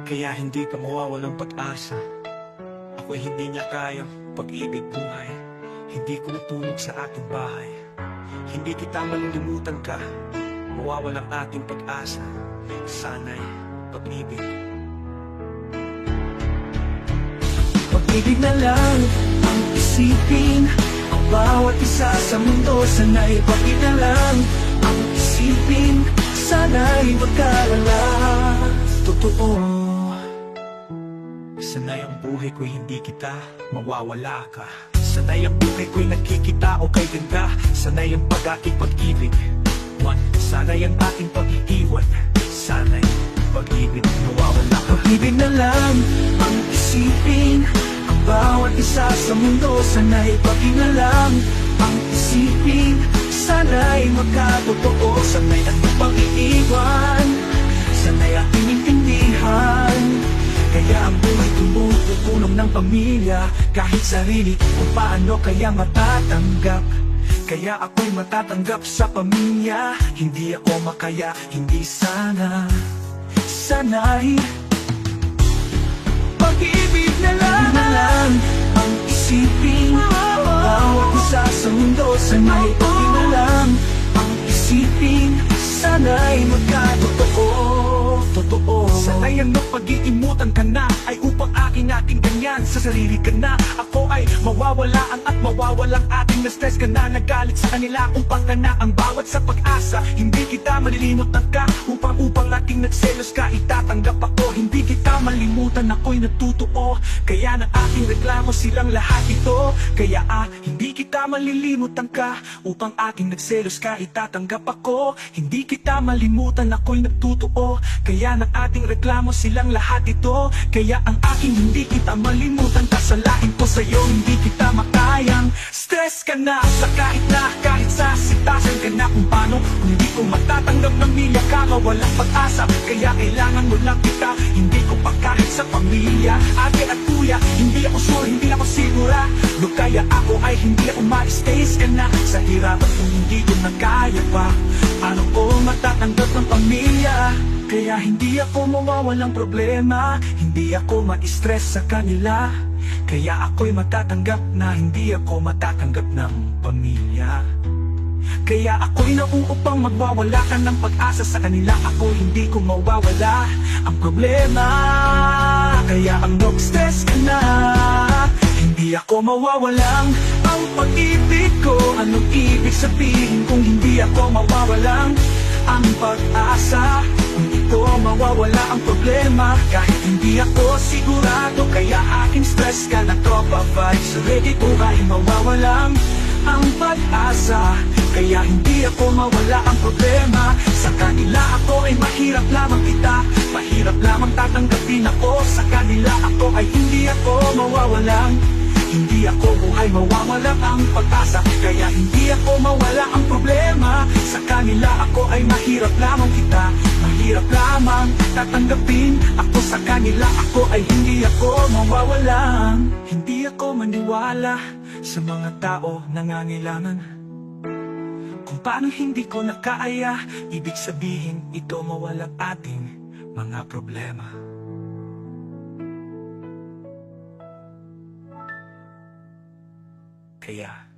Kaya hindi ka mawawalang pag-asa. Ako'y hindi niya kaya pag-ibig buhay. Hindi ko natulog sa ating bahay. Hindi kita malilimutan ka. Mawawalang ating pag-asa. Sana'y pag-ibig. Pag-ibig na lang ang isipin. Ang bawat isa sa mundo. Sana'y pag-ibig na lang ang isipin. Sana'y magkalala. Totoo. Sana'y ang buhay ko'y hindi kita mawawala ka. Sana'y ang buhay ko'y nakikita o kay ganda. Sana'y ang pag-aking pag-ibig. Sana'y ang ating pag-iiwan. Sana'y pag-ibig mawawala ka. Pag-ibig na lang ang isipin. Ang bawat isa sa mundo. Sana'y pag-ibig na lang ang isipin. Sana'y magkatotoo. Sana'y ating pag-iiwan. Sana'y ating intindihan. Kaya ang buhay tumututunog ng pamilya. Kahit sarili kung paano kaya matatanggap. Kaya ako'y matatanggap sa pamilya. Hindi ako makaya, hindi sana. Sana'y pag-ibig na lang ang isipin. Bawat isa sa mundo. Sana'y pag-ibig na lang ang isipin. Sana'y magkatotoo. Sana'y ang napag-iimutan ka na ay upang ating ganyan. Sa sarili ka na ako ay mawawalaan at mawawalang ating na-stress ka na. Nagalit sa kanila upang ka na ang bawat sa pag-asa. Hindi kita malilimutan ka upang ating nagselos ka. Itatanggap ako, hindi kita malimutan. Ako'y natutuo, kaya ng aking reklamo silang lahat ito. Kaya hindi kita malilimutan ka upang aking nagselos ka. Itatanggap ako, hindi kita malimutan. Ako'y natutuo, kaya ng ating reklamo silang lahat ito. Kaya ang aking hindi kita malimutan. Kasalain ko sa'yo, hindi kita makayang. Stress ka na sa kahit sa sitasan ka na kung paano. Kung hindi ko matatanggap ng milya ka, walang pag-asa. Kaya kailangan mo lang kita. Hindi ko pa kahit sa pamilya, ate at kuya. Hindi ako sure, hindi ako sigurado. Kaya ako ay hindi ako ma-stays ka na sa hirap at kung hindi ko na kaya pa. Paano ko matatanggap ng pamilya? Kaya hindi ako mawawalang problema. Hindi ako ma-stress sa kanila. Kaya ako'y matatanggap na hindi ako matatanggap ng pamilya. Kaya ako'y nauupang magwawala ka ng pag-asa sa kanila. Ako hindi ko mawawala ang problema. Kaya ang stress ka na. Hindi ako mawawalang ang pag-ibig ko. Anong ibig sabihin kung hindi ako mawawalang ang pag-asa? Kung ito mawawala ang problema. Kahit hindi ako sigurado, kaya aking stress ka na tropa vibes. Ready ko ay mawawalang ang pag-asa. Kaya hindi ako mawala ang problema. Sa kanila ako ay mahirap lamang kita. Mahirap lamang tatanggapin ako. Sa kanila ako ay hindi ako mawawalang. Hindi ako buhay mawawala ang pag-asa. Kaya hindi ako mawala ang problema. Sa kanila ako ay mahirap lamang kita. Mahirap lamang tatanggapin ako. Sa kanila ako ay hindi ako mawawalan. Hindi ako maniwala sa mga tao nangangailangan. Kung paano hindi ko nakaya, ibig sabihin ito mawalang ating mga problema. Kaya